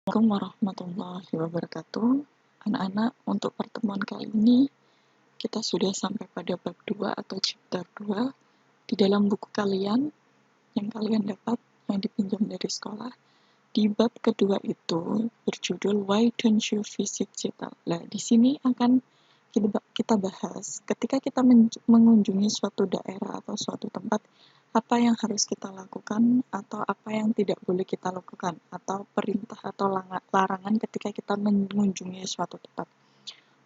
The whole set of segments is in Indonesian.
Assalamualaikum warahmatullahi wabarakatuh. Anak-anak, untuk pertemuan kali ini kita sudah sampai pada bab 2 atau chapter 2 di dalam buku kalian yang kalian dapat yang dipinjam dari sekolah. Di bab kedua itu berjudul Why Don't You Visit Seattle? Nah, di sini akan kita bahas ketika kita mengunjungi suatu daerah atau suatu tempat, apa yang harus kita lakukan atau apa yang tidak boleh kita lakukan, atau perintah atau larangan ketika kita mengunjungi suatu tempat.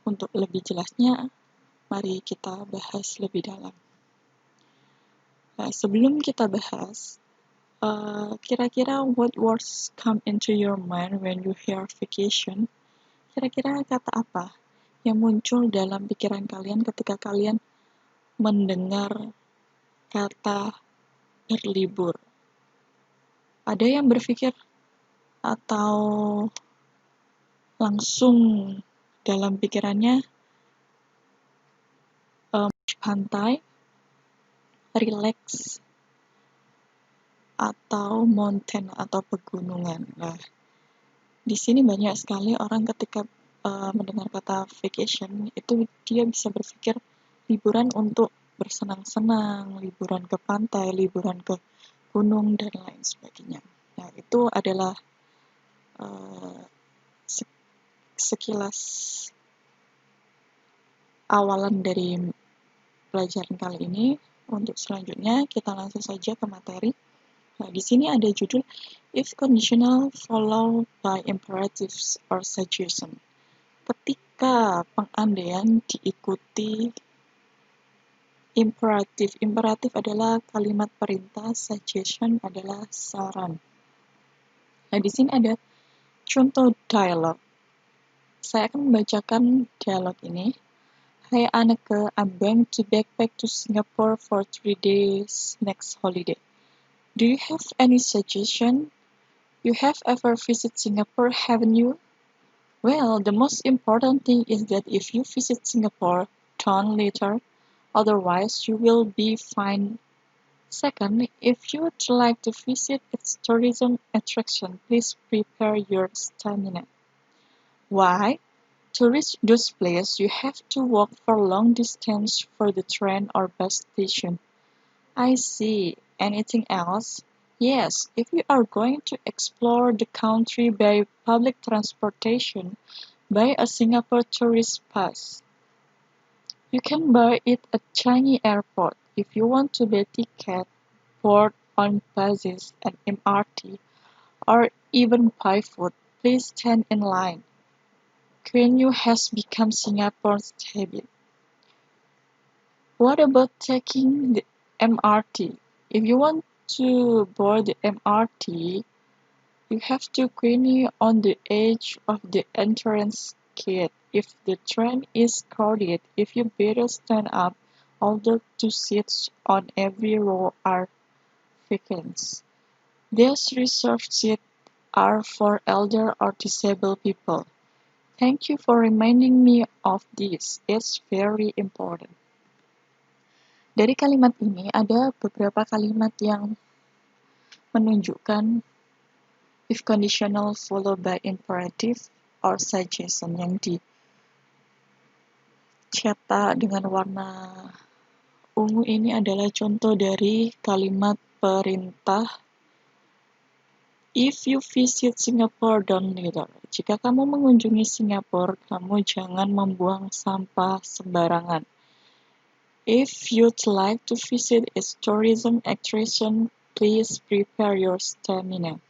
Untuk lebih jelasnya, mari kita bahas lebih dalam. Nah, sebelum kita bahas, kira-kira what words come into your mind when you hear vacation? Kira-kira kata apa yang muncul dalam pikiran kalian ketika kalian mendengar kata berlibur? Ada yang berpikir atau langsung dalam pikirannya pantai, relax, atau mountain atau pegunungan. Nah, di sini banyak sekali orang ketika mendengar kata vacation itu dia bisa berpikir liburan untuk bersenang-senang, liburan ke pantai, liburan ke gunung, dan lain sebagainya. Nah, itu adalah sekilas awalan dari pelajaran kali ini. Untuk selanjutnya, kita langsung saja ke materi. Nah, di sini ada judul If Conditional Followed by Imperatives or Suggestion. Ketika pengandaian diikuti imperatif. Imperatif adalah kalimat perintah, suggestion adalah saran. Nah, di sini ada contoh dialog. Saya akan membacakan dialog ini. Hai Anneke, I'm going to backpack to Singapore for 3 days next holiday. Do you have any suggestion? You have ever visited Singapore, haven't you? Well, the most important thing is that if you visit Singapore, don't litter, otherwise you will be fined. Second, if you would like to visit its tourism attraction, please prepare your stamina. Why? To reach those places, you have to walk for long distance for the train or bus station. I see. Anything else? Yes, if you are going to explore the country by public transportation, buy a Singapore tourist pass. You can buy it at Changi Airport. If you want to buy ticket, board on buses and MRT, or even buy food, please stand in line. Queue has become Singapore's habit. What about taking the MRT? If you want to board the MRT, you have to queue on the edge of the entrance gate. If the train is crowded, if you better stand up, although 2 seats on every row are vacant. These reserved seats are for elder or disabled people. Thank you for reminding me of this. It's very important. Dari kalimat ini ada beberapa kalimat yang menunjukkan if conditional followed by imperative or suggestion yang dicetak dengan warna ungu ini adalah contoh dari kalimat perintah. If you visit Singapore, don't litter. Jika kamu mengunjungi Singapura, kamu jangan membuang sampah sembarangan. If you'd like to visit its tourism attraction, please prepare your stamina.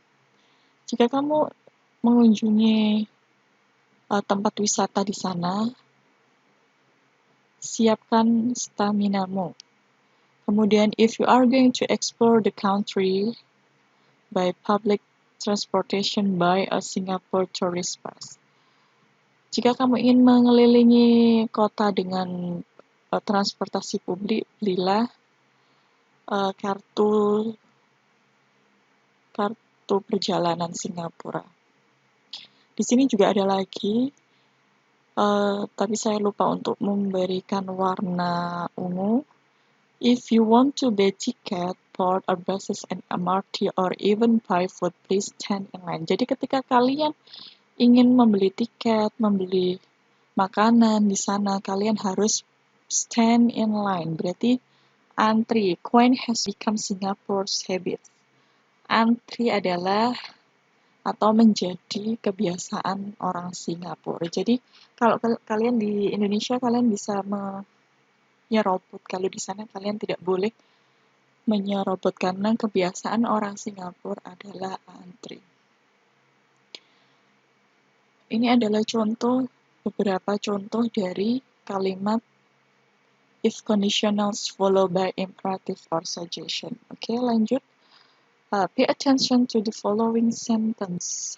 Jika kamu mengunjungi tempat wisata di sana, siapkan staminamu. Kemudian, if you are going to explore the country by public transportation, buy a Singapore tourist pass. Jika kamu ingin mengelilingi kota dengan transportasi publik, belilah kartu perjalanan Singapura. Di sini juga ada lagi, tapi saya lupa untuk memberikan warna ungu. If you want to buy ticket, board or buses and MRT or even buy food, please stand in line. Jadi ketika kalian ingin membeli tiket, membeli makanan di sana, kalian harus stand in line. Berarti antri. Coin has become Singapore's habit. Antri adalah atau menjadi kebiasaan orang Singapura. Jadi kalau kalian di Indonesia kalian bisa menyerobot, kalau di sana kalian tidak boleh menyerobot karena kebiasaan orang Singapura adalah antri. Ini adalah beberapa contoh dari kalimat if conditionals followed by imperative or suggestion. Oke, lanjut. Pay attention to the following sentence.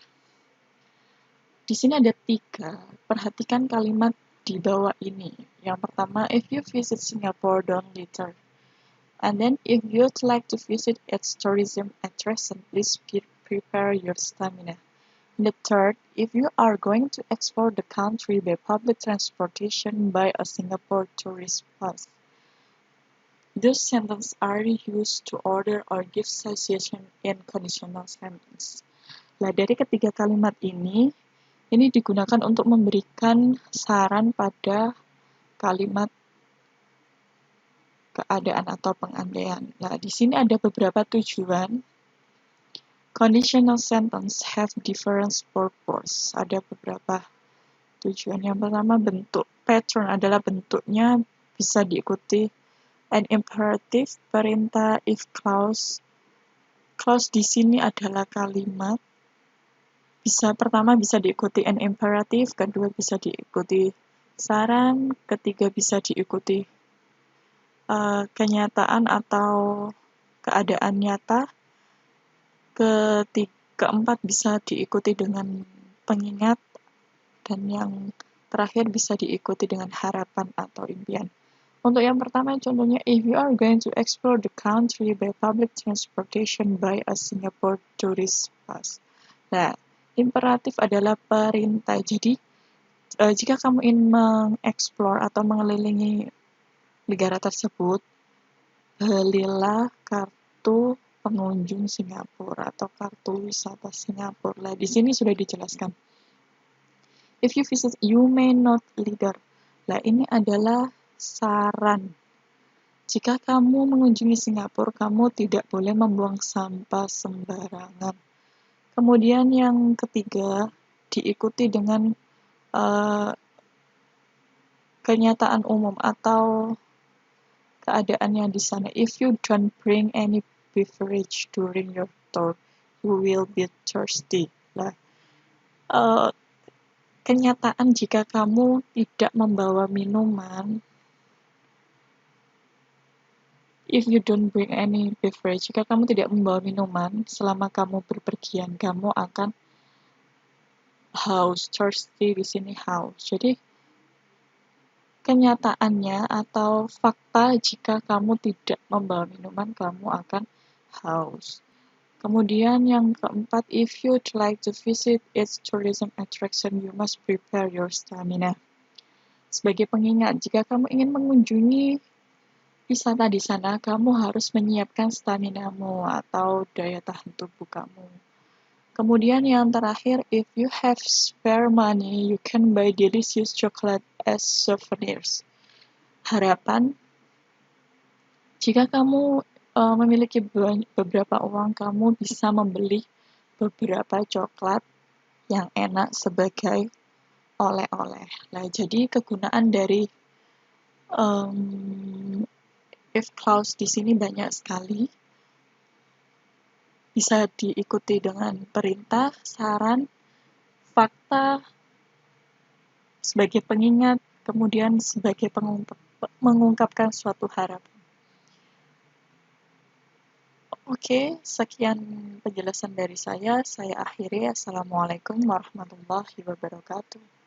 Di sini ada 3. Perhatikan kalimat di bawah ini. Yang pertama, if you visit Singapore, don't litter. And then, if you'd like to visit its tourism attraction, please prepare your stamina. And the third, if you are going to explore the country by public transportation, buy a Singapore tourist pass. Those sentences are used to order or give suggestion in conditional sentence. Nah, dari ketiga kalimat ini digunakan untuk memberikan saran pada kalimat keadaan atau pengandaian. Nah, di sini ada beberapa tujuan. Conditional sentence have different purpose. Ada beberapa tujuan. Yang pertama, bentuk. Pattern adalah bentuknya bisa diikuti. An imperative, perintah. If clause. Clause di sini adalah kalimat. Pertama bisa diikuti an imperative, kedua bisa diikuti saran, ketiga bisa diikuti kenyataan atau keadaan nyata, keempat bisa diikuti dengan pengingat, dan yang terakhir bisa diikuti dengan harapan atau impian. Untuk yang pertama contohnya, if you are going to explore the country by public transportation, buy a Singapore tourist pass. Nah, imperatif adalah perintah. Jadi, jika kamu ingin mengeksplor atau mengelilingi negara tersebut, belilah kartu pengunjung Singapura atau kartu wisata Singapura. Nah, di sini sudah dijelaskan. If you visit, you may not litter. Nah, ini adalah saran. Jika kamu mengunjungi Singapura, kamu tidak boleh membuang sampah sembarangan. Kemudian yang ketiga, diikuti dengan kenyataan umum atau keadaannya di sana. If you don't bring any beverage during your tour, you will be thirsty. Nah, kenyataan jika kamu tidak membawa minuman, if you don't bring any beverage, jika kamu tidak membawa minuman selama kamu berpergian, kamu akan haus. Thirsty di sini haus. Jadi kenyataannya atau fakta jika kamu tidak membawa minuman, kamu akan haus. Kemudian yang keempat, if you'd like to visit its tourism attraction, you must prepare your stamina. Sebagai pengingat, jika kamu ingin mengunjungi wisata di sana, kamu harus menyiapkan staminamu atau daya tahan tubuh kamu. Kemudian yang terakhir, if you have spare money, you can buy delicious chocolate as souvenirs. Harapan, jika kamu memiliki beberapa uang, kamu bisa membeli beberapa coklat yang enak sebagai oleh-oleh. Nah, jadi kegunaan dari if clause di sini banyak sekali. Bisa diikuti dengan perintah, saran, fakta, sebagai pengingat, kemudian sebagai mengungkapkan suatu harapan. Oke, sekian penjelasan dari saya. Saya akhiri. Assalamualaikum warahmatullahi wabarakatuh.